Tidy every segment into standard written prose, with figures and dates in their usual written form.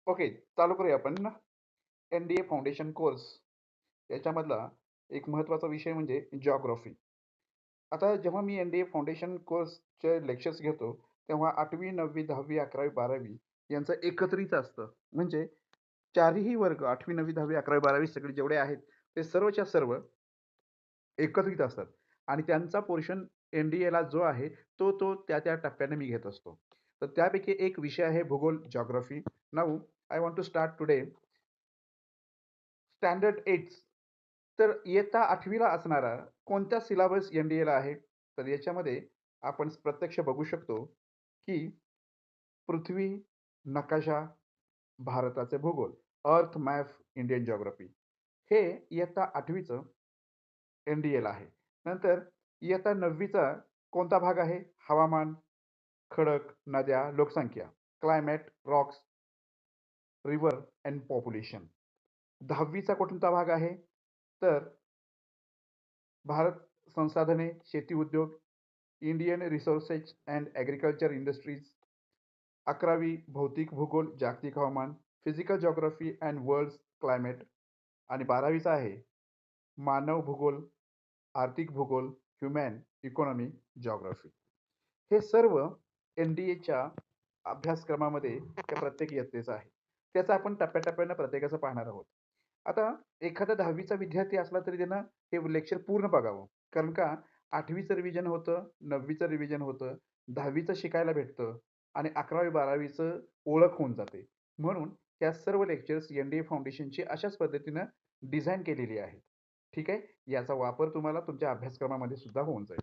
Okay, चालू करूया आपण ना. एन-डी-ए फाउंडेशन कोर्स याच्यामधला एक महत्त्वाचा विषय म्हणजे जिओग्राफी. आता जेव्हा मी एन-डी-ए फाउंडेशन कोर्सचे लेक्चर्स घेतो, तेव्हा 8वी, 9वी, 10वी, 11वी, 12वी यांचं एकत्रित असतं. म्हणजे चारही वर्ग 8वी, 9वी, 10वी, 11वी, 12वी सगळे जेवढे आहेत, ते सर्वच्या सर्व एकत्रित असतात आणि त्यांचा पोर्शन एन-डी-एला जो आहे, तो त्या टप्प्याने मी घेत असतो. तर त्यापैकी एक विषय आहे भूगोल, geography. Now I want to start today standard 8. तर इयत्ता 8वी ला असणारा कोणता सिलेबस एन-डी-एला आहे? तर याच्यामध्ये आपण प्रत्यक्ष बघू शकतो, की पृथ्वी, नकाशा, भारताचे भूगोल, अर्थ मॅप, इंडियन जिओग्राफी हे इयत्ता 8वीचं एन-डी-एला आहे. नंतर इयत्ता 9वीचा कोणता भाग आहे? हवामान, खडक, नद्या, लोकसंख्या, climate, rocks, river and population. 10वीचा कोणता भाग आहे? तर भारत संसाधने, शेती उद्योग, Indian resources and agriculture industries. 11वी भौतिक भूगोल, जागतिक हवामान, physical geography and world climate. आणि 12वीचा आहे मानव भूगोल, आर्थिक भूगोल, ह्युमन इकॉनॉमी, जिओग्राफी. हे सर्व एन-डी-एच्या अभ्यासक्रमामध्ये त्या प्रत्येक इयत्तेचं आहे. त्याचं आपण टप्प्याटप्प्यानं प्रत्येकाचं पाहणार आहोत. आता एखादा 10वीचा विद्यार्थी असला तरी त्यानं हे लेक्चर पूर्ण बघावं. कारण का 8वीचं रिव्हिजन होतं, 9वीचं रिव्हिजन होतं, 10वीचं शिकायला भेटतं आणि 11वी 12वीचं ओळख होऊन जाते. म्हणून या सर्व लेक्चर्स एन-डी-ए फाउंडेशनची अशाच पद्धतीनं डिझाइन केलेली आहेत. ठीक आहे. याचा वापर तुम्हाला तुमच्या अभ्यासक्रमामध्ये सुद्धा होऊन जाईल.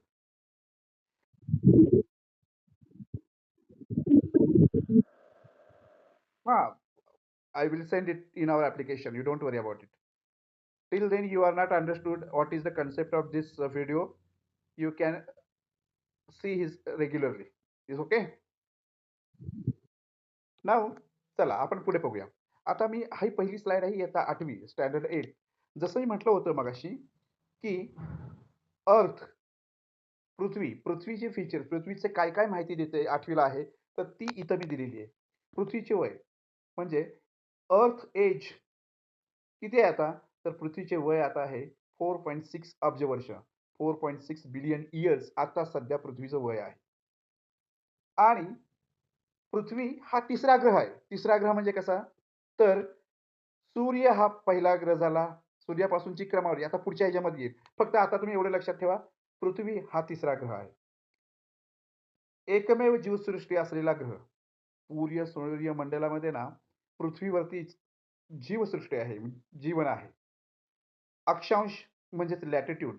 हां, I will send it in our application. You don't worry about it. Till then, you are not understood what is the concept of this video. You can see his regularly. Is okay? नाव चला आपण पुढे बघूया. आता मी ही पहिली slide आहे इयत्ता 8वी standard 8. जसं मी म्हटलं होतं मगाशी, की अर्थ पृथ्वीचे फीचर, पृथ्वीचे काय-काय माहिती देते 8वी ला आहे, तर ती इथं मी दिलेली आहे. पृथ्वीचे वय म्हणजे अर्थ एज किती आहे आता? तर पृथ्वीचे वय आता आहे 4.6 अब्ज वर्ष. 4.6 बिलियन इयर्स आता सध्या पृथ्वीचं वय आहे. आणि पृथ्वी हा तिसरा ग्रह आहे. तिसरा ग्रह म्हणजे कसा? तर सूर्य हा पहिला ग्रह झाला. सूर्यापासूनची क्रमवारी आता पुढच्या ह्याच्यामध्ये येईल. फक्त आता तुम्ही एवढं लक्षात ठेवा, पृथ्वी हा तिसरा ग्रह आहे. एकमेव जीवसृष्टी असलेला ग्रह. सूर्यमंडलामध्ये ना पृथ्वीवरतीच जीवसृष्टी आहे, जीवन आहे. अक्षांश म्हणजेच लॅटिट्यूड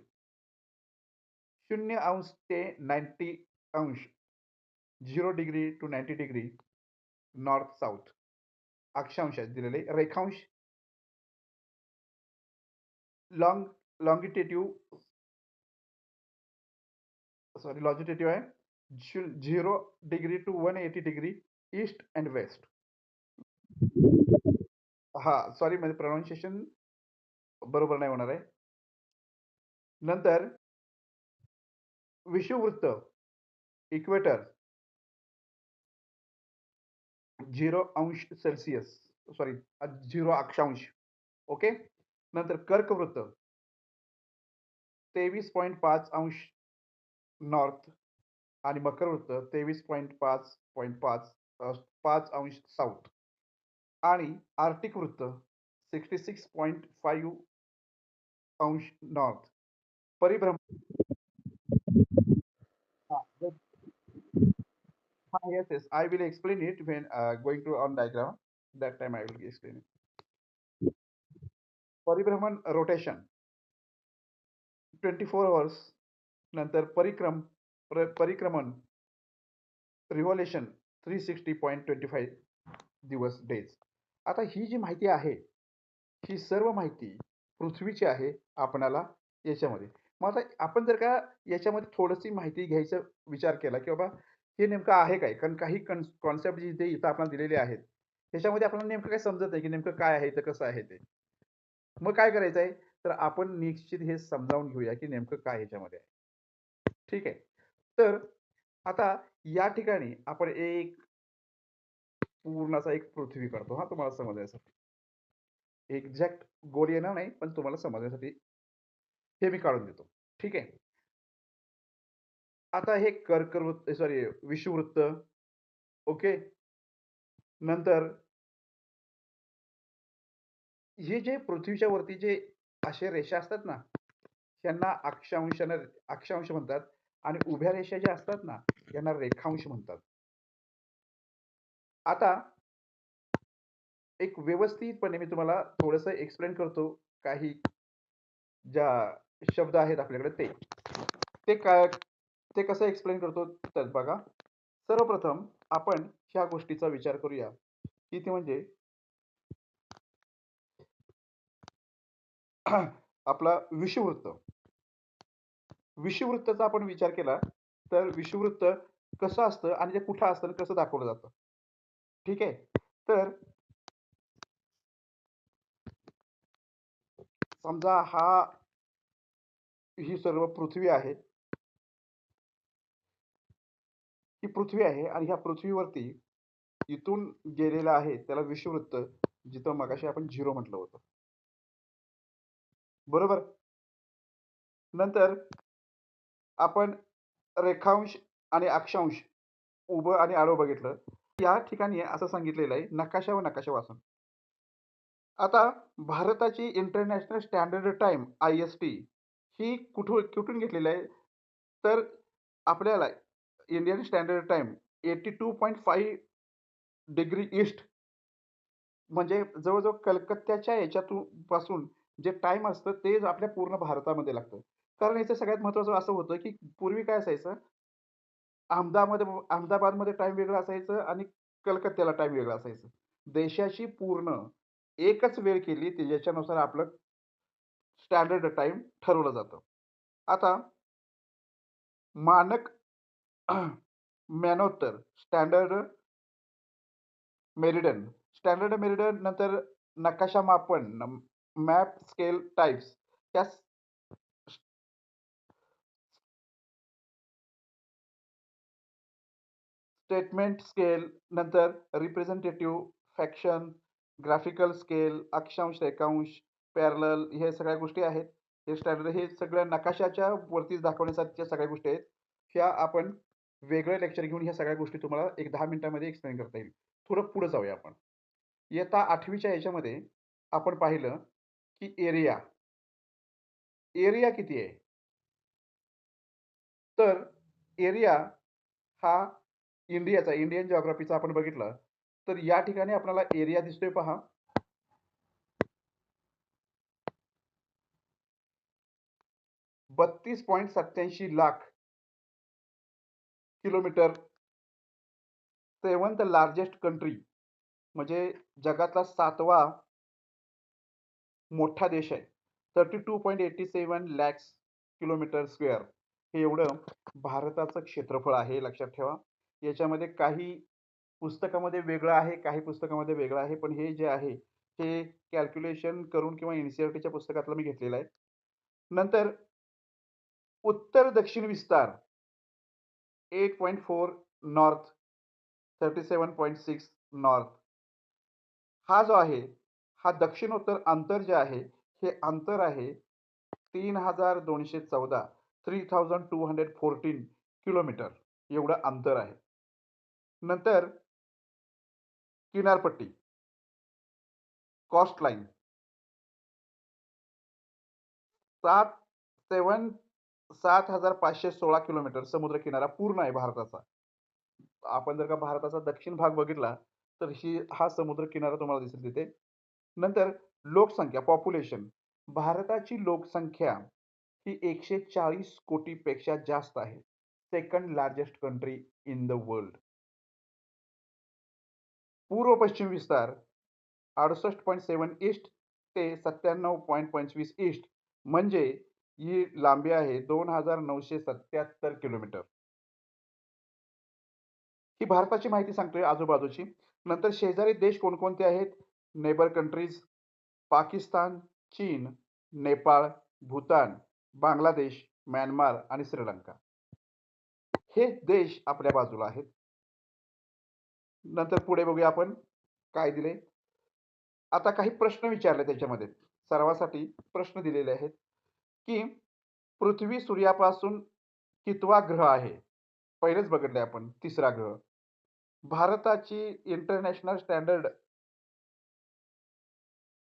0° ते 90°, 0° to 90° नॉर्थ साऊथ अक्षांश आहेत दिलेले. रेखांश लॉंगिट्यूड लॉंजिट्यूड आहे 0° to 180° ईस्ट अँड वेस्ट. हां, सॉरी म्हणजे प्रोनाउन्सिएशन बरोबर नाही होणार आहे. नंतर विषुववृत्त इक्वेटर 0° सॉरी 0 अक्षांश. ओके. नंतर कर्कवृत्त 23.5° नॉर्थ आणि मकर वृत्त 23.5 5° साऊथ आणि आर्टिक वृत्त 66.5° नॉर्थ. परिभ्रमण हां, yes, yes. I will explain it when going to on diagram. That time I will explain it. परिभ्रमण रोटेशन 24 hours. नंतर परिक्रमण रिव्हॉल्युशन 360.25 दिवस डेज. आता ही जी माहिती आहे, ही सर्व माहिती पृथ्वीची आहे आपणाला याच्यामध्ये. मग आता आपण जर का याच्यामध्ये थोडीशी माहिती घ्यायचा विचार केला, की बाबा हे नेमकं आहे काय? कारण काही कॉन्सेप्ट जे इथं आपल्याला दिलेले आहेत, त्याच्यामध्ये आपल्याला नेमकं काही समजत नाही, की नेमकं काय आहे, तर कसं आहे ते. मग काय करायचं आहे, तर आपण निश्चित हे समजावून घेऊया, की नेमकं काय ह्याच्यामध्ये आहे. ठीक आहे. तर आता या ठिकाणी आपण एक पूर्णाचा एक पृथ्वी काढतो हा तुम्हाला समजण्यासाठी. एक्झॅक्ट गोल येणार नाही, पण तुम्हाला समजण्यासाठी हे मी काढून देतो. ठीक आहे. आता हे कर्कवृत्त सॉरी विषुववृत्त, ओके. नंतर हे जे पृथ्वीच्या वरती जे अशा रेषा असतात ना, त्यांना अक्षांश म्हणतात आणि उभ्या रेषा ज्या असतात ना, यांना रेखांश म्हणतात. आता एक व्यवस्थितपणे मी तुम्हाला थोडंसं एक्सप्लेन करतो. काही ज्या शब्द आहेत आपल्याकडे ते. ते काय ते कसं एक्सप्लेन करतो तर बघा. सर्वप्रथम आपण ह्या गोष्टीचा विचार करूया, की ते म्हणजे आपला विषुववृत्त. विषुववृत्ताचा आपण विचार केला, तर विषुववृत्त कसं असतं आणि ते कुठं असतं आणि कसं दाखवलं जातं. ठीक आहे. तर समजा ही सर्व पृथ्वी आहे. ही पृथ्वी आहे आणि ह्या पृथ्वीवरती इथून गेलेलं आहे त्याला विषुववृत्त, जिथं मगाशी आपण 0 म्हटलं होतं. बरोबर? नंतर आपण रेखांश आणि अक्षांश उभं आणि आडवं बघितलं. या ठिकाणी असं सांगितलेलं आहे नकाशा व नकाशा वाचून. आता भारताची इंटरनॅशनल स्टँडर्ड टाईम IST ही कुठून घेतलेली आहे? तर आपल्याला Indian standard time 82.5 degree east म्हणजे जवळ-जवळ कलकत्त्याच्या याच्यातून पासून जे टाईम असतं तेच आपल्या पूर्ण भारतामध्ये लागतं. कारण याचं सगळ्यात महत्त्वाचं असं होतं, की पूर्वी काय असायचं अहमदाबादमध्ये टाईम वेगळं असायचं आणि कलकत्त्याला टाईम वेगळं असायचं. देशाची पूर्ण एकच वेळ केली, की ज्याच्यानुसार आपलं स्टँडर्ड टाईम ठरवलं जातं. आता मानक मॅनोत्तर स्टँडर्ड मेरिडियन नंतर नकाशा मापन, मॅप स्केल टाइप्स त्या स्टेटमेंट स्केल नंतर रिप्रेझेंटेटिव्ह, फॅक्शन, ग्राफिकल स्केल, अक्षांश, रेखांश, पॅरलल हे सगळ्या गोष्टी आहेत. हे स्टँडर्ड हे सगळ्या नकाशाच्या वरतीच दाखवण्यासाठीच्या सगळ्या गोष्टी आहेत. ह्या आपण वेगळं लेक्चर घेऊन ह्या सगळ्या गोष्टी तुम्हाला एक 10 मिनिटांमध्ये एक्सप्लेन करता येईल. थोडं पुढे जाऊया आपण. इयत्ता 8वीच्या ह्याच्यामध्ये आपण पाहिलं, की एरिया किती आहे? तर एरिया हा इंडियन जिओग्राफीचा आपण बघितलं, तर या ठिकाणी आपल्याला एरिया दिसतोय पहा. 32.87 lakh kilometre. 7th largest country म्हणजे जगातला 7वा मोठा देश आहे. 32.87 लॅक्स किलोमीटर स्क्वेअर हे एवढं भारताचं क्षेत्रफळ आहे, लक्षात ठेवा. याच्यामध्ये काही पुस्तकामध्ये वेगळं आहे, काही पुस्तकामध्ये वेगळं आहे. पण हे जे आहे, हे कॅल्क्युलेशन करून किंवा NCERTच्या पुस्तकातलं मी घेतलेलं आहे. नंतर उत्तर-दक्षिण विस्तार 8.4 नॉर्थ, 37.6 नॉर्थ. हा जो आहे, हा दक्षिणोत्तर अंतर जे आहे, हे अंतर आहे 3214 3214 किलोमीटर एवढं अंतर आहे. नंतर किनारपट्टी, कॉस्ट लाईन 7 7 7,516 किलोमीटर समुद्र किनारा पूर्ण आहे भारताचा. आपण जर का भारताचा दक्षिण भाग बघितला, तर हा समुद्र किनारा तुम्हाला दिसेल तिथे. नंतर लोकसंख्या, पॉप्युलेशन. भारताची लोकसंख्या ही 140 कोटीपेक्षा जास्त आहे. Second largest country in the world. पूर्व-पश्चिम विस्तार 68.7 ईस्ट ते 97.25 ईस्ट म्हणजे ही लांबी आहे 2,977 किलोमीटर. ही भारताची माहिती सांगतोय आजूबाजूची. नंतर शेजारी देश कोणकोणते आहेत? नेबर कंट्रीज पाकिस्तान, चीन, नेपाळ, भूतान, बांगलादेश, म्यानमार आणि श्रीलंका. हे देश आपल्या बाजूला आहेत. नंतर पुढे बघूया आपण काय दिले. आता काही प्रश्न विचारले त्याच्यामध्ये. सर्वांसाठी प्रश्न दिलेले आहेत, की पृथ्वी सूर्यापासून कितवा ग्रह आहे? पहिलेच बघितले आपण, तिसरा ग्रह. भारताची इंटरनॅशनल स्टँडर्ड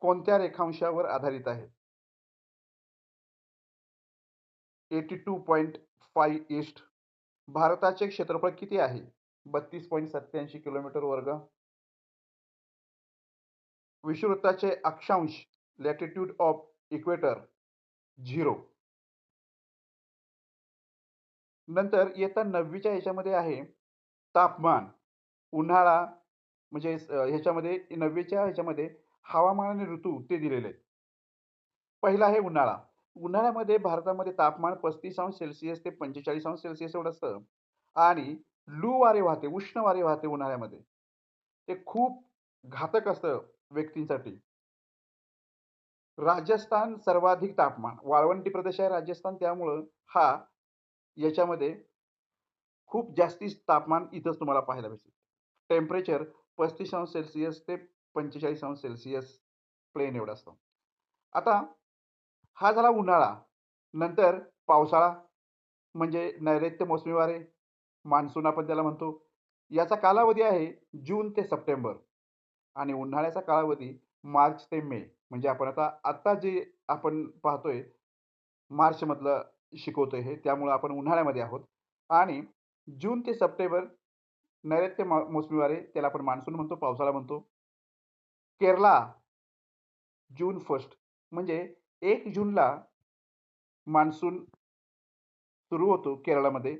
कोणत्या रेखांशावर आधारित आहे? 82.5 ईस्ट. भारताचे क्षेत्रफळ किती आहे? 32.87 किलोमीटर वर्ग. विषुववृत्ताचे अक्षांश लॅटिट्यूड ऑफ इक्वेटर 0. नंतर इयत्ता 9वीच्या ह्याच्यामध्ये आहे तापमान, उन्हाळा म्हणजे ह्याच्यामध्ये 9वीच्या ह्याच्यामध्ये हवामान आणि ऋतू ते दिलेले आहेत. पहिला आहे उन्हाळा. उन्हाळ्यामध्ये भारतामध्ये तापमान 35°C ते 45°C एवढं असतं आणि लू वारे वाहते, उष्ण वारे वाहते उन्हाळ्यामध्ये. ते खूप घातक असतं व्यक्तींसाठी. राजस्थान सर्वाधिक तापमान. वाळवंटी प्रदेश आहे राजस्थान त्यामुळं हा याच्यामध्ये खूप जास्ती तापमान इथंच तुम्हाला पाहायला भेटेल. टेम्परेचर 35°C ते 45°C प्लेन एवढं असतं. आता हा झाला उन्हाळा. नंतर पावसाळा म्हणजे नैऋत्य मोसमी वारे, मान्सून आपण त्याला म्हणतो. याचा कालावधी आहे जून ते सप्टेंबर आणि उन्हाळ्याचा कालावधी मार्च ते मे. म्हणजे आपण आता जे आपण पाहतोय मार्चमधलं शिकवतोय हे, त्यामुळं आपण उन्हाळ्यामध्ये आहोत आणि जून ते सप्टेंबर नैऋत्य मोसमी वारे त्याला आपण मान्सून म्हणतो, पावसाळा म्हणतो. केरळा जून 1 म्हणजे 1 जूनला मान्सून सुरू होतो केरळामध्ये.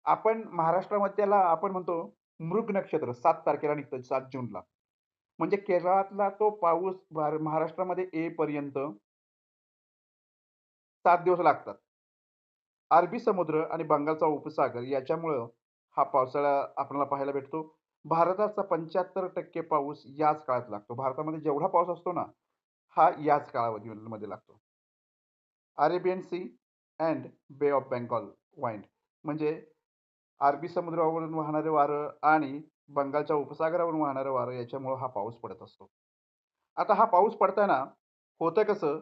आपण महाराष्ट्रामध्ये त्याला आपण म्हणतो मृग नक्षत्र 7 तारखेला निघतं 7 जूनला. म्हणजे केरळातला तो पाऊस महाराष्ट्रामध्ये येईपर्यंत 7 दिवस लागतात. अरबी समुद्र आणि बंगालचा उपसागर याच्यामुळं हा पावसाळा आपल्याला पाहायला भेटतो. भारताचा 75% पाऊस याच काळात लागतो. भारतामध्ये जेवढा पाऊस असतो ना, हा याच कालावधीमध्ये लागतो. अरेबियन सी अँड बे ऑफ बेंगॉल वाइंड म्हणजे अरबी समुद्रावरून वाहणारे वारं आणि बंगालच्या उपसागरावरून वाहणारं वारं याच्यामुळं हा पाऊस पडत असतो. आता हा पाऊस पडताना होतं कसं,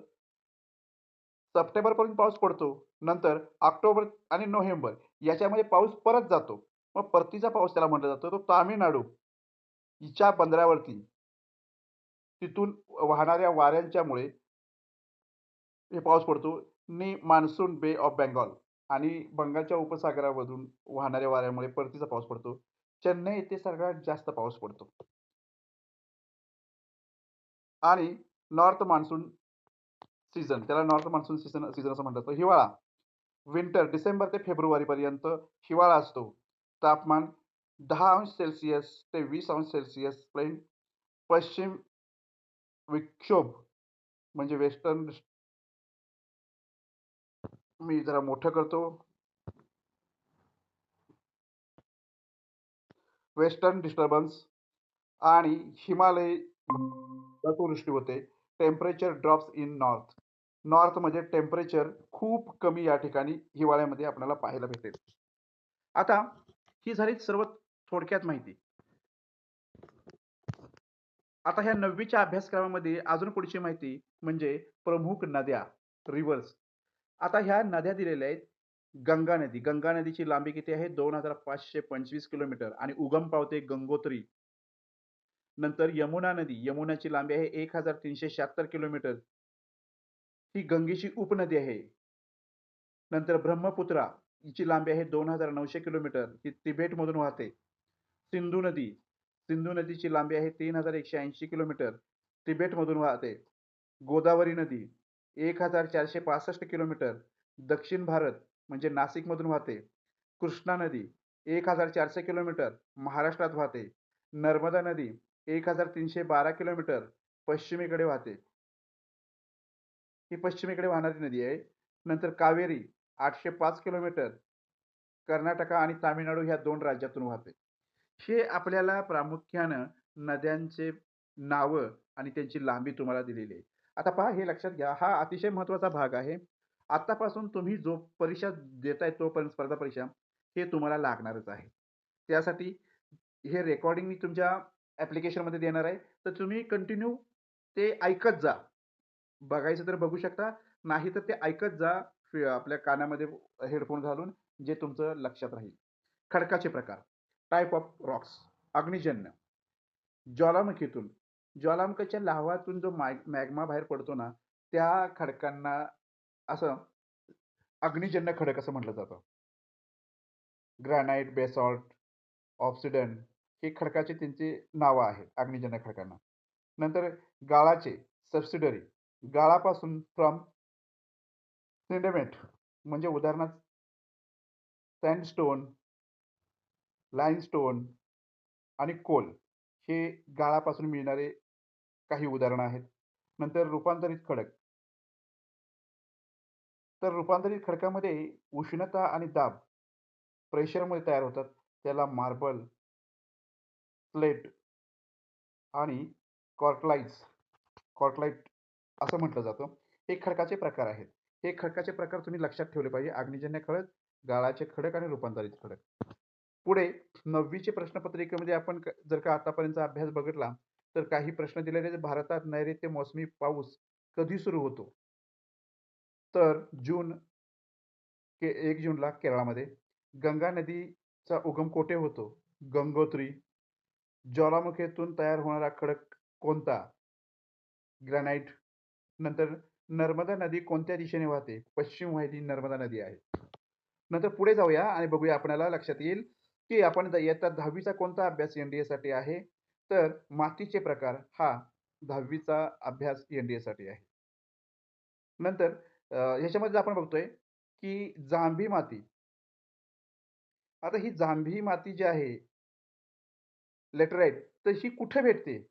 सप्टेंबरपर्यंत पाऊस पडतो. नंतर ऑक्टोबर आणि नोव्हेंबर याच्यामध्ये पाऊस परत जातो. मग परतीचा पाऊस त्याला म्हटलं जातं. तो तामिळनाडू हिच्या बंदरावरती तिथून वाहणाऱ्या वाऱ्यांच्यामुळे हे पाऊस पडतो आणि मान्सून बे ऑफ बेंगॉल आणि बंगालच्या उपसागरामधून वाहणाऱ्या वाऱ्यामुळे परतीचा पाऊस पडतो. चेन्नई येथे सगळ्यात जास्त पाऊस पडतो. आणि नॉर्थ मान्सून सीझन त्याला नॉर्थ मान्सून सीझन सीझन असं म्हणतात. हिवाळा, विंटर डिसेंबर ते फेब्रुवारीपर्यंत हिवाळा असतो. तापमान 10°C ते 20°C प्लेन. पश्चिम विक्षोभ म्हणजे वेस्टर्न मी जरा मोठं करतो. वेस्टर्न डिस्टर्बन्स आणि हिमालय बर्फवृष्टी होते. Temperature drops in north. नॉर्थमध्ये टेम्परेचर खूप कमी या ठिकाणी हिवाळ्यामध्ये आपल्याला पाहायला भेटेल. आता ही झाली सर्व थोडक्यात माहिती. आता ह्या 9वीच्या अभ्यासक्रमामध्ये अजून पुढची माहिती म्हणजे प्रमुख नद्या, रिव्हर्स. आता ह्या नद्या दिलेल्या आहेत. गंगा नदी. गंगा नदीची लांबी किती आहे? 2525 किलोमीटर आणि उगम पावते गंगोत्री. नंतर यमुना नदी. यमुनाची लांबी आहे 1376 किलोमीटर. ही गंगेची उपनदी आहे. नंतर ब्रह्मपुत्रा हिची लांबी आहे 2900 किलोमीटर. ही तिबेटमधून वाहते. सिंधू नदी. सिंधू नदीची लांबी आहे 3180 किलोमीटर. तिबेटमधून वाहते. गोदावरी नदी 1465 किलोमीटर. दक्षिण भारत म्हणजे नाशिकमधून वाहते. कृष्णा नदी 1400 किलोमीटर महाराष्ट्रात वाहते. नर्मदा नदी 1312 किलोमीटर पश्चिमेकडे वाहते. ही पश्चिमेकडे वाहणारी नदी आहे. नंतर कावेरी 805 किलोमीटर कर्नाटक आणि तामिळनाडू ह्या 2 राज्यातून वाहते. हे आपल्याला प्रामुख्यानं नद्यांचे नावं आणि त्यांची लांबी तुम्हाला दिलेली आहे. आता पहा हे लक्षात घ्या, हा अतिशय महत्त्वाचा भाग आहे. आत्तापासून तुम्ही जो परीक्षा देताय तोपर्यंत स्पर्धा परीक्षा, हे तुम्हाला लागणारच आहे. त्यासाठी हे रेकॉर्डिंग मी तुमच्या ॲप्लिकेशनमध्ये देणार आहे. तर तुम्ही कंटिन्यू ते ऐकत जा. बघायचं तर बघू शकता, नाही तर ते ऐकत जा आपल्या कानामध्ये हेडफोन घालून, जे तुमचं लक्षात राहील. खडकाचे प्रकार, टाइप ऑफ रॉक्स, अग्निजन्य, ज्वालामुखीतून, ज्वालामुखीच्या लाव्हातून जो मॅग्मा बाहेर पडतो ना, त्या खडकांना असं अग्निजन्य खडक असं म्हटलं जातं. ग्रॅनाइट, बेसॉल्ट, ऑब्सिडन हे खडकाचे त्यांची नावं आहेत अग्निजन्य खडकांना. नंतर गाळाचे सबसिडरी, गाळापासून फ्रॉम सेडिमेंट म्हणजे उदाहरणार्थ सँडस्टोन, लाईमस्टोन आणि कोल हे गाळापासून मिळणारे काही उदाहरणं आहेत. नंतर रूपांतरित खडक. तर रूपांतरित खडकामध्ये उष्णता आणि दाब प्रेशरमुळे तयार होतात. त्याला मार्बल, स्लेट आणि कॉर्टलाइट कॉर्टलाइट असं म्हटलं जातं. हे खडकाचे प्रकार आहेत. हे खडकाचे प्रकार तुम्ही लक्षात ठेवले पाहिजे. अग्निजन्य खडक, गाळाचे खडक आणि रूपांतरित खडक. पुढे 9वीचे प्रश्नपत्रिकेमध्ये आपण जर का आतापर्यंतचा अभ्यास बघितला, तर काही प्रश्न दिलेले आहेत. भारतात नैऋत्य मोसमी पाऊस कधी सुरू होतो? तर 1 जूनला केरळामध्ये. गंगा नदीचा उगम कोठे होतो? गंगोत्री. ज्वालामुखीतून तयार होणारा खडक कोणता? ग्रॅनाइट. नंतर नर्मदा नदी कोणत्या दिशेने वाहते? पश्चिम वाहिनी नर्मदा नदी आहे. नंतर पुढे जाऊया आणि बघूया आपल्याला लक्षात येईल, की आपण इयत्ता 10वीचा कोणता अभ्यास एन-डी-एसाठी आहे? तर मातीचे प्रकार हा 10वीचा अभ्यास एन-डी-एसाठी आहे. नंतर ह्याच्यामध्ये आपण बघतोय, की जांभी माती. आता ही जांभी माती जी आहे, लॅटराइट, तर ही कुठे भेटते?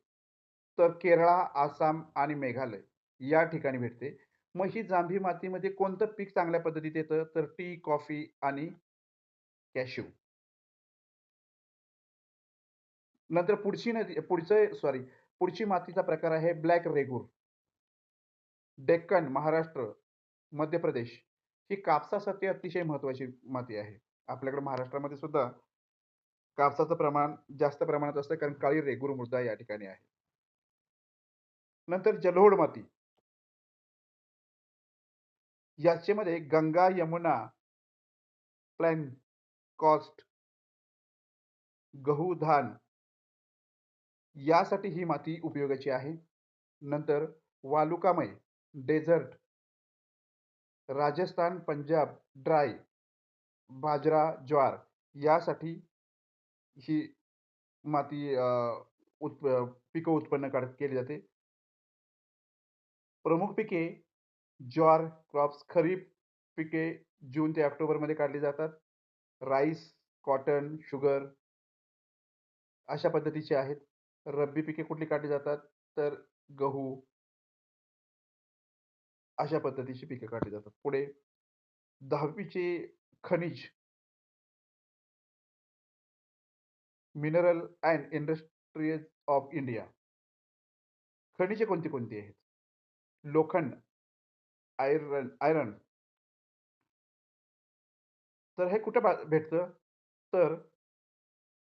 तर केरळा, आसाम आणि मेघालय या ठिकाणी भेटते. मग ही जांभी मातीमध्ये कोणतं पीक चांगल्या पद्धतीत येतं? तर टी, कॉफी आणि कॅश्यू. नंतर पुढची मातीचा प्रकार आहे ब्लॅक रेगूर. डेक्कन, महाराष्ट्र, मध्य प्रदेश ही कापसासाठी अतिशय महत्त्वाची माती आहे. आपल्याकडे महाराष्ट्रामध्ये सुद्धा कापसाचं प्रमाण जास्त प्रमाणात असतं, कारण काळी रेगूर मृदा या ठिकाणी आहे. नंतर जलोढ माती. याच्यामध्ये गंगा, यमुना, प्लेन, कॉस्ट, गहू, धान यासाठी ही माती उपयोगाची आहे. नंतर वालुकामय, डेझर्ट, राजस्थान, पंजाब, ड्राय, बाजरा, ज्वार यासाठी ही माती पिकं उत्पन्न केली जाते. प्रमुख पिके ज्वार क्रॉप्स, खरीप पिके जून ते ऑक्टोबरमध्ये काढली जातात. राईस, कॉटन, शुगर अशा पद्धतीची आहेत. रब्बी पिके कुठली काढली जातात? तर गहू अशा पद्धतीची पिके काढली जातात. पुढे 10वीचे खनिज, mineral and industries of India. खनिजे कोणती आहेत? लोखंड, आयर्न. तर हे कुठे भेटतं? तर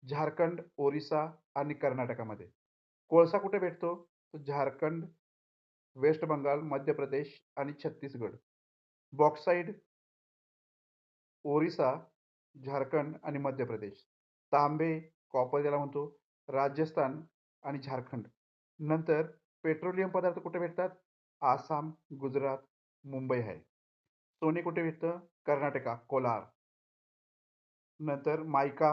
झारखंड, ओरिसा आणि कर्नाटकामध्ये. कोळसा कुठे भेटतो? तर झारखंड, वेस्ट बंगाल, मध्य प्रदेश आणि छत्तीसगड. बॉक्साईट, ओरिसा, झारखंड आणि मध्य प्रदेश. तांबे, कॉपर ज्याला म्हणतो, राजस्थान आणि झारखंड. नंतर पेट्रोलियम पदार्थ कुठे भेटतात? आसाम, गुजरात, मुंबई आहे. सोने कुठे भेटतं? कर्नाटका, कोलार. नंतर मायका,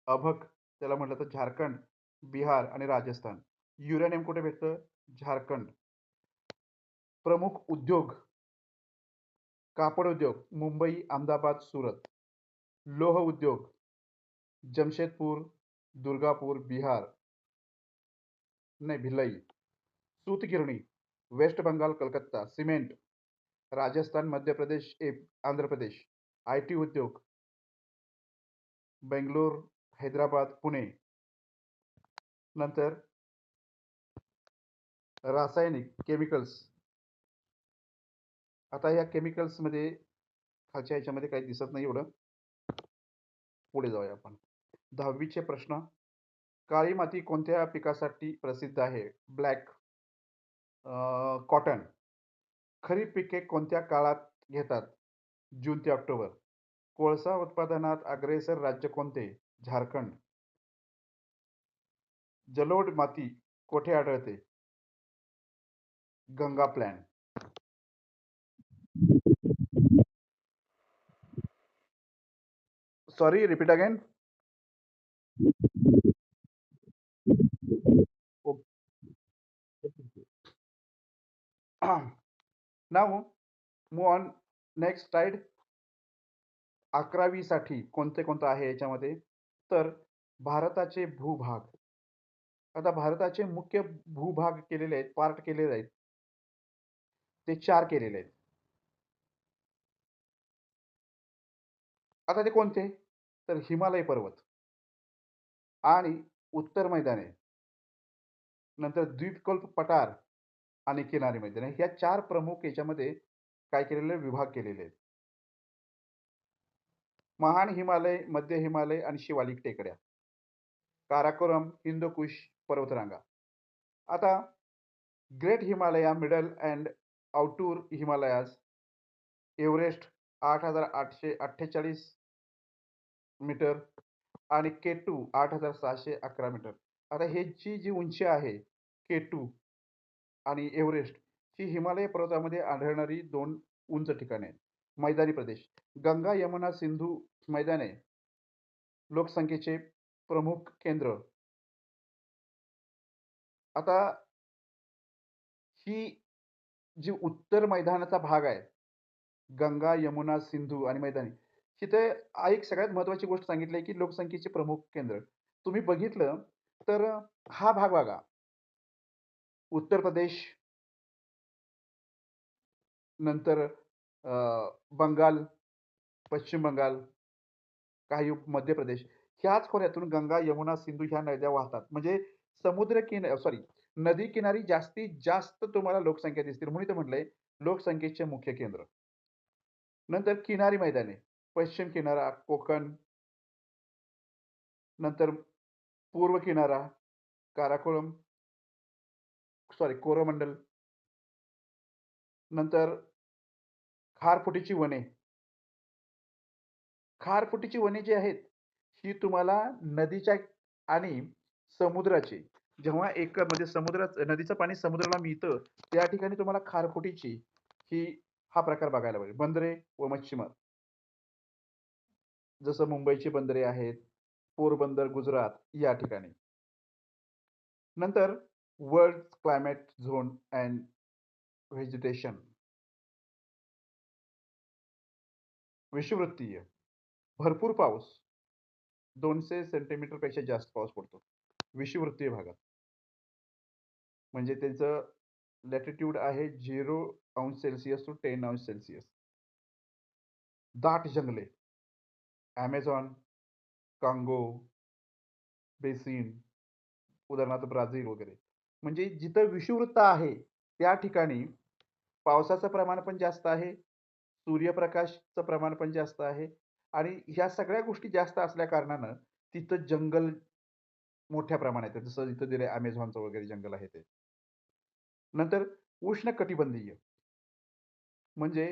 अभक त्याला म्हटलं तर झारखंड, बिहार आणि राजस्थान. युरेनियम कुठे भेटतं? झारखंड. प्रमुख उद्योग, कापड उद्योग, मुंबई, अहमदाबाद, सुरत. लोह उद्योग, जमशेदपूर, दुर्गापूर, बिहार नाही भिलाई. सूतगिरणी, waste Bengal, Calcutta. Cement, Rajasthan, Madhya Pradesh, Andhra Pradesh. IT उद्योग, बेंगलोर, हैदराबाद, पुणे. नंतर रासायनिक, केमिकल्स. आता या केमिकल्समध्ये खालच्या ह्याच्यामध्ये काही दिसत नाही एवढं. पुढे जाऊया आपण. 10वी चे प्रश्न. काळी माती कोणत्या पिकासाठी प्रसिद्ध आहे? Black cotton. खरीप पिके कोणत्या काळात घेतात? जून ते ऑक्टोबर. कोळसा उत्पादनात अग्रेसर राज्य कोणते? झारखंड. जलोढ माती कोठे आढळते? Ganga plain. Sorry, repeat again. Now move on next slide. 11वी साठी कोणतं आहे याच्यामध्ये? तर भारताचे भूभाग. आता भारताचे मुख्य भूभाग केलेले आहेत, पार्ट केलेले आहेत. ते 4 केलेले आहेत. आता ते कोणते? तर हिमालय पर्वत आणि उत्तर मैदाने, नंतर द्वीपकल्प पठार आणि किनारी मैदाने. ह्या 4 प्रमुख याच्यामध्ये काय केलेलं आहे? विभाग केलेले आहेत. महान हिमालय, मध्य हिमालय आणि शिवालिक टेकड्या. काराकोरम, हिंदकुश पर्वतरांगा. आता great Himalaya, middle and outer Himalayas, Everest 8,848 metre आणि K2 8,611 मीटर. आता ह्याची जी उंची आहे K2 आणि एव्हरेस्ट ही हिमालय पर्वतामध्ये आढळणारी 2 उंच ठिकाणे आहेत. मैदानी प्रदेश. गंगा, यमुना, सिंधू मैदाने लोकसंख्येचे प्रमुख केंद्र. आता ही जी उत्तर मैदानाचा भाग आहे, गंगा, यमुना, सिंधू आणि मैदानी. तिथे एक सगळ्यात महत्त्वाची गोष्ट सांगितली आहे, की लोकसंख्येचे प्रमुख केंद्र. तुम्ही बघितलं तर हा भाग बघा. उत्तर प्रदेश, नंतर बंगाल, पश्चिम बंगाल, काही मध्य प्रदेश. ह्याच खोऱ्यातून गंगा, यमुना, सिंधू ह्या नद्या वाहतात. म्हणजे नदी किनारी जास्तीत जास्त तुम्हाला लोकसंख्या दिसतील. म्हणून इथे म्हटलंय लोकसंख्येचे मुख्य केंद्र. नंतर किनारी मैदाने, पश्चिम किनारा, कोकण, नंतर पूर्व किनारा, काराकोरम, कोरोमंडल, नंतर खारफुटीची वने. खारफुटीची वने जी आहेत, ही तुम्हाला नदीच्या आणि समुद्राची जेव्हा म्हणजे नदीचं पाणी समुद्राला मिळतं, त्या ठिकाणी तुम्हाला खारफुटीची ही हा प्रकार बघायला मिळेल. बंदरे व मच्छीमार. जसं मुंबईची बंदरे आहेत, पोरबंदर, गुजरात या ठिकाणी. नंतर world climate zone and vegetation. विषुववृत्तीय. भरपूर पाऊस. 200 सेंटीमीटरपेक्षा जास्त पाऊस पडतो विषुववृत्तीय भागात. म्हणजे त्याचं लॅटिट्यूड आहे 0° to 10°. दाट जंगले. ॲमेझॉन, कांगो, बेसिन, उदाहरणार्थ ब्राझील वगैरे. म्हणजे जिथं विषुववृत्त आहे, त्या ठिकाणी पावसाचं प्रमाण पण जास्त आहे, सूर्यप्रकाशचं प्रमाण पण जास्त आहे आणि ह्या सगळ्या गोष्टी जास्त असल्या कारणानं तिथं जंगल मोठ्या प्रमाणात आहे. जसं इथं दिलंय Amazonचं वगैरे जंगल आहे ते. नंतर उष्णकटिबंधीय म्हणजे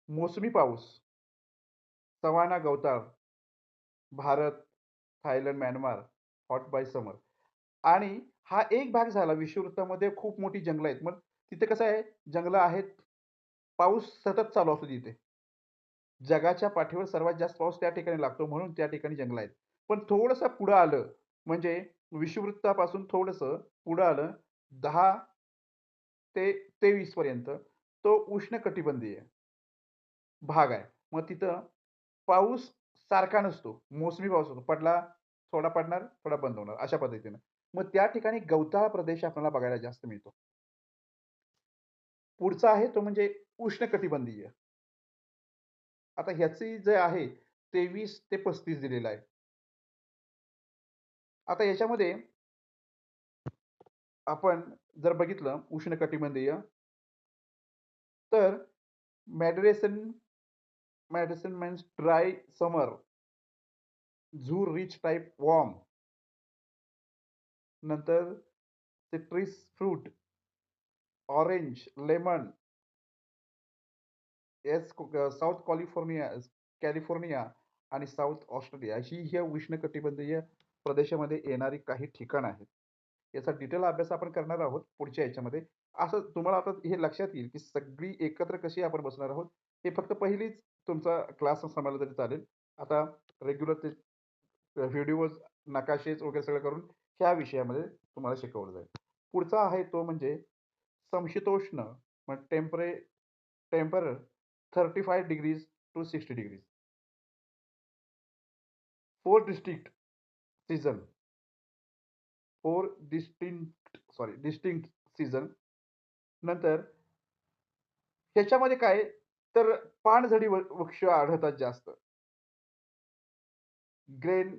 मोसमी पाऊस, सवाना गवताळ, Bharat, Thailand, Myanmar, hot by summer. आणि हा एक भाग झाला. विषुववृत्तामध्ये खूप मोठी जंगलं आहेत. मग तिथे कसं आहे, जंगलं आहेत, पाऊस सतत चालू असतो तिथे. जगाच्या पाठीवर सर्वात जास्त पाऊस त्या ठिकाणी लागतो म्हणून त्या ठिकाणी जंगलं आहेत. पण थोडंसं पुढं आलं म्हणजे विषुववृत्तापासून थोडंसं पुढं आलं 10 ते 23 पर्यंत तो उष्णकटिबंधीय भाग आहे. मग तिथं पाऊस सारखा नसतो. मोसमी पाऊस होतो. थोडा पडणार, थोडा बंद होणार अशा पद्धतीनं. मग त्या ठिकाणी गवताळ प्रदेश आपल्याला बघायला जास्त मिळतो. पुढचा आहे तो म्हणजे उष्णकटिबंधीय. आता ह्याची जे आहे 23 ते 35 दिलेलं आहे. आता याच्यामध्ये आपण जर बघितलं उष्णकटिबंधीय तर मॅड्रेसन मॅड्रेसन मीन्स ड्राय समर झू रिच टाईप वॉर्म, नंतर citrus fruit, orange, lemon, yes south California आणि साऊथ ऑस्ट्रेलिया ही ह्या उष्णकटिबंधीय प्रदेशामध्ये येणारी काही ठिकाणं आहेत. याचा डिटेल अभ्यास आपण करणार आहोत पुढच्या ह्याच्यामध्ये. असं तुम्हाला आता हे लक्षात येईल, की सगळी एकत्र कशी आपण बसणार आहोत. हे फक्त पहिलीच तुमचा क्लास समजला तरी चालेल. आता रेग्युलर ते व्हिडिओज, नकाशेच वगैरे सगळं करून ह्या विषयामध्ये तुम्हाला शिकवलं जाईल. पुढचा आहे तो म्हणजे समशीतोष्ण मग temperate 35 degrees to 60 degrees. 4 district season, 4 distinct season. नंतर ह्याच्यामध्ये काय तर पानझडी वृक्ष आढळतात जास्त. ग्रेन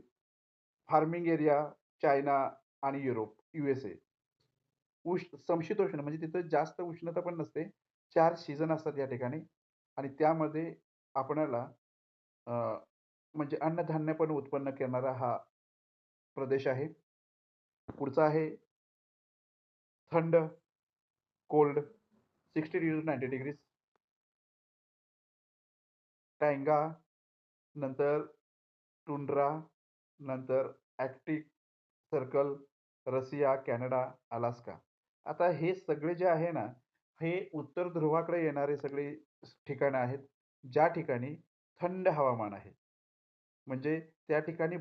फार्मिंग एरिया चायना आणि युरोप, USA. समशीतोष्ण म्हणजे तिथं जास्त उष्णता पण नसते. 4 सीझन असतात या ठिकाणी आणि त्यामध्ये आपणाला अ, म्हणजे अन्नधान्य पण उत्पन्न करणारा हा प्रदेश आहे. पुढचा आहे थंड, कोल्ड 60 डिग्री टू 90 डिग्रीज. टैंगा, नंतर टुंड्रा, नंतर Arctic circle, Russia, Canada, Alaska. आता हे सगळे जे आहे ना, हे उत्तर ध्रुवाकडे येणारे सगळे ठिकाणं आहेत, ज्या ठिकाणी थंड हवामान आहे. म्हणजे त्या ठिकाणी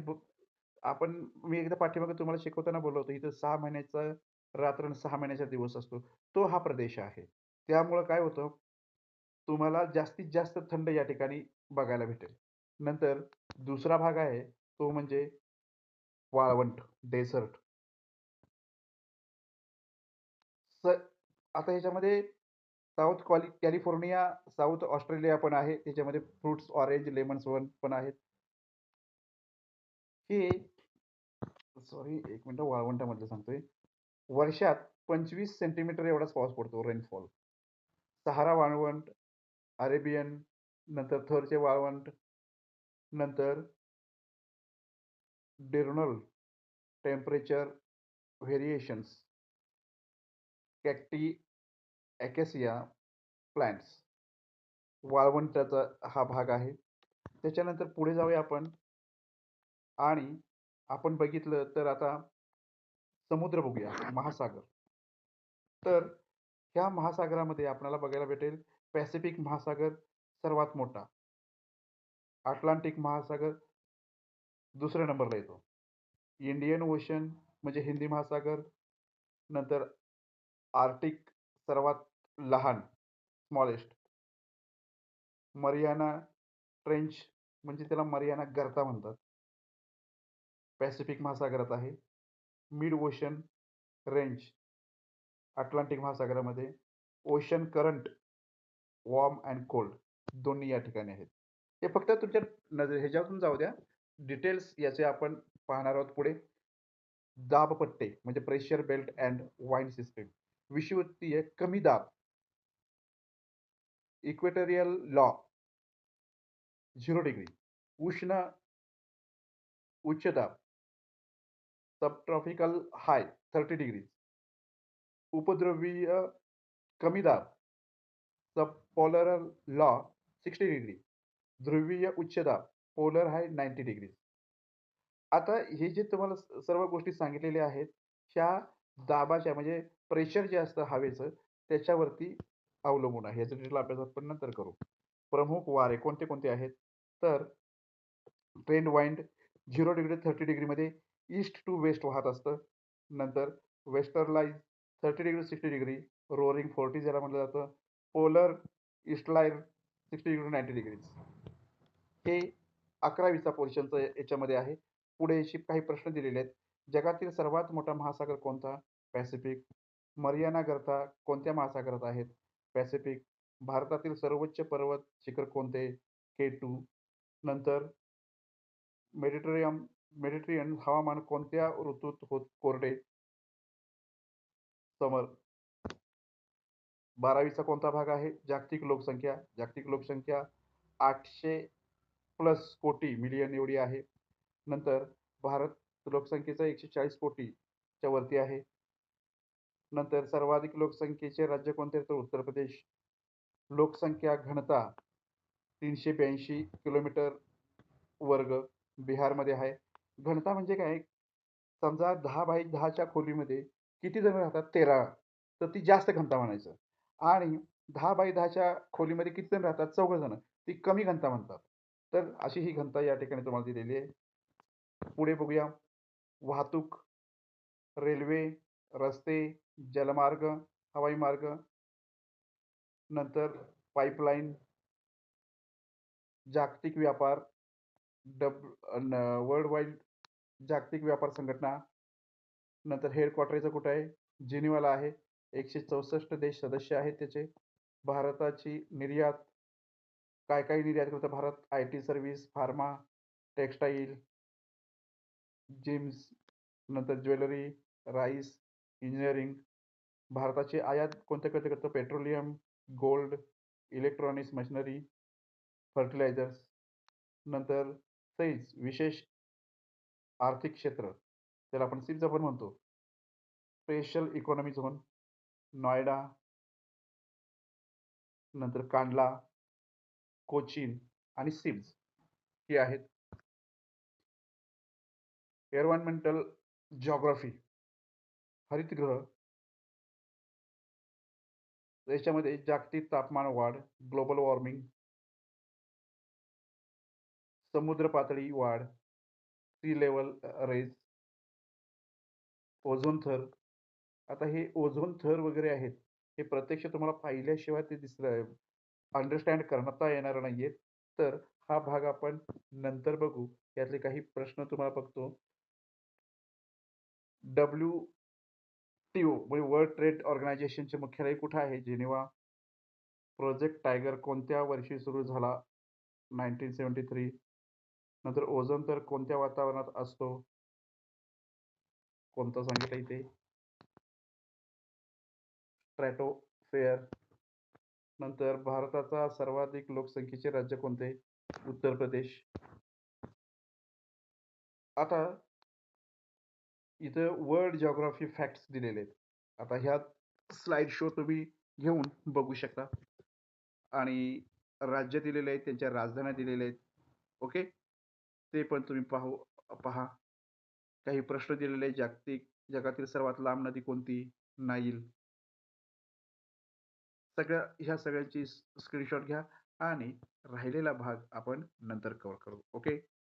आपण मी एकदा पाठीमागे तुम्हाला शिकवताना बोललो होतो, इथं 6 महिन्याचा रात्र आणि 6 महिन्याचा दिवस असतो. तो हा प्रदेश आहे. त्यामुळं काय होतं, तुम्हाला जास्तीत जास्त थंड या ठिकाणी बघायला भेटेल. नंतर दुसरा भाग आहे, तो म्हणजे वाळवंट, डेझर्ट. स आता ह्याच्यामध्ये कॅलिफोर्निया, साऊथ ऑस्ट्रेलिया पण आहे. त्याच्यामध्ये फ्रुट्स, ऑरेंज, लेमन्स पण आहेत. हे सॉरी 1 मिनिटं वाळवंटामधलं सांगतोय. वर्षात 25 सेंटीमीटर एवढाच पाऊस पडतो रेनफॉल. सहारा वाळवंट, अरेबियन, नंतर थरचे वाळवंट, नंतर डिurnal टेम्परेचर व्हेरिएशन्स, कॅक्टी, अकॅसिया प्लांट्स. वाळवंटाचा हा भाग आहे. त्याच्यानंतर पुढे जाऊया आपण आणि आपण बघितलं तर आता समुद्र बघूया, महासागर. तर ह्या महासागरामध्ये आपल्याला बघायला भेटेल पॅसिफिक महासागर सर्वात मोठा, अटलांटिक महासागर दुसऱ्या नंबरला येतो. इंडियन ओशन म्हणजे हिंदी महासागर, नंतर आर्क्टिक सर्वात लहान, स्मॉलेस्ट. मरियाना ट्रेंच म्हणजे त्याला मरियाना गर्ता म्हणतात. पॅसिफिक महासागरात आहे. मिड ओशन रेंज अटलांटिक महासागरामध्ये. Ocean current warm and cold दोन्ही या ठिकाणी आहेत. हे फक्त तुमच्या ह्याच्यातून जाऊ द्या. डिटेल्स याचे आपण पाहणार आहोत पुढे. दाबपट्टे म्हणजे pressure belt and wind system. विषुवतीय कमी दाब, इक्वेटोरियल लॉ 0 डिग्री. उष्ण उच्च दाब, सबट्रॉपिकल हाय 30 डिग्री. उपद्रवीय कमी दाब, सबपोलर लॉ 60 डिग्री. ध्रुवीय उच्च दाब, पोलर हाय 90 डिग्री. आता हे जे तुम्हाला सर्व गोष्टी सांगितलेल्या आहेत, ह्या दाबाच्या म्हणजे प्रेशर जे असतं हवेचं त्याच्यावरती अवलंबून आहे. याचा डिटेल अभ्यास आपण नंतर करू. प्रमुख वारे कोणते कोणते आहेत? तर ट्रेंड वाइंड 0 डिग्री 30 डिग्रीमध्ये ईस्ट टू वेस्ट वाहत असतं. नंतर वेस्टर्लाइज 30 डिग्री 60 डिग्री, रोअरिंग 40 ज्याला म्हटलं जातं. Polar easterlies 60 degree 90 degrees. हे 11वीचा पोर्शनचं याच्यामध्ये आहे. पुढे असे काही प्रश्न दिलेले आहेत. जगातील सर्वात मोठा महासागर कोणता? पॅसिफिक. मरियाना गर्ता कोणत्या महासागरात आहेत? पॅसिफिक. भारतातील सर्वोच्च पर्वत शिखर कोणते? K2. नंतर मेडिटेरियन हवामान कोणत्या ऋतूत कोरडे? समर. 12वीचा कोणता भाग आहे? जागतिक लोकसंख्या. जागतिक लोकसंख्या 800 प्लस कोटी मिलियन एवढी आहे. नंतर भारत लोकसंख्येचा 140 कोटीच्या वरती आहे. नंतर सर्वाधिक लोकसंख्येचे राज्य कोणते तर उत्तर प्रदेश. लोकसंख्या घनता 382 किलोमीटर वर्ग बिहारमध्ये आहे. घनता म्हणजे काय? समजा 10 बाय 10च्या खोलीमध्ये किती जण राहतात? 13. तर ती जास्त घनता म्हणायचं. आणि 10 बाय 10च्या खोलीमध्ये किती जण राहतात? 14 जण. ती कमी घनता म्हणतात. तर अशी ही घनता या ठिकाणी तुम्हाला दिलेली आहे. पुढे बघूया. वाहतूक, रेल्वे, रस्ते, जलमार्ग, हवाई मार्ग, नंतर पाईपलाईन, जागतिक व्यापार, वर्ल्ड वाईड जागतिक व्यापार संघटना. नंतर हेडक्वार्टरचं कुठं आहे? जिनिव्हाला आहे. 164 देश सदस्य आहेत त्याचे. भारताची निर्यात, काय निर्यात करतो भारत? IT service, pharma, textile, gems, नंतर ज्वेलरी, राईस, इंजिनिअरिंग. भारताची आयात कोणत्या करतो? Petroleum, gold, electronics machinery, fertilisers. नंतर सैन्स, विशेष आर्थिक क्षेत्र, त्याला आपण सिप्झ पण म्हणतो. स्पेशल इकॉनॉमी झोन, नोएडा, नंतर कांडला, कोचीन आणि सिप्झ ही आहेत. एन्व्हायर्नमेंटल जिओग्राफी, हरितगृह. याच्यामध्ये जागतिक तापमान वाढ, ग्लोबल वॉर्मिंग, समुद्र पातळी वाढ, सी लेव्हल रेज, ओझोन थर. आता हे ओझोन थर वगैरे आहेत, हे प्रत्यक्ष तुम्हाला पाहिल्याशिवाय ते अंडरस्टँड करता येणार नाहीये. तर हा भाग आपण नंतर बघू. यातले काही प्रश्न तुम्हाला बघतो. WTO म्हणजे वर्ल्ड ट्रेड ऑर्गनायझेशनचे मुख्यालय कुठे आहे? जिनिव्हा. प्रोजेक्ट टायगर कोणत्या वर्षी सुरू झाला? 1973. नंतर ओझोन थर कोणत्या वातावरणात असतो? कोणता सांगितलं इथे? स्ट्रॅटोस्फेअर. नंतर भारताचा सर्वाधिक लोकसंख्येचे राज्य कोणते? उत्तर प्रदेश. आता इथं वर्ल्ड जिओग्राफी फॅक्ट्स दिलेले आहेत. आता ह्यात स्लाइड शो तुम्ही घेऊन बघू शकता. आणि राज्य दिलेले आहेत, त्यांच्या राजधान्या दिलेल्या आहेत. ओके. ते पण तुम्ही पहा. काही प्रश्न दिलेले आहेत. जगातील सर्वात लांब नदी कोणती? नाईल. ह्या सगळ्यांची स्क्रीनशॉट घ्या आणि राहिलेला भाग आपण नंतर कव्हर करू. ओके.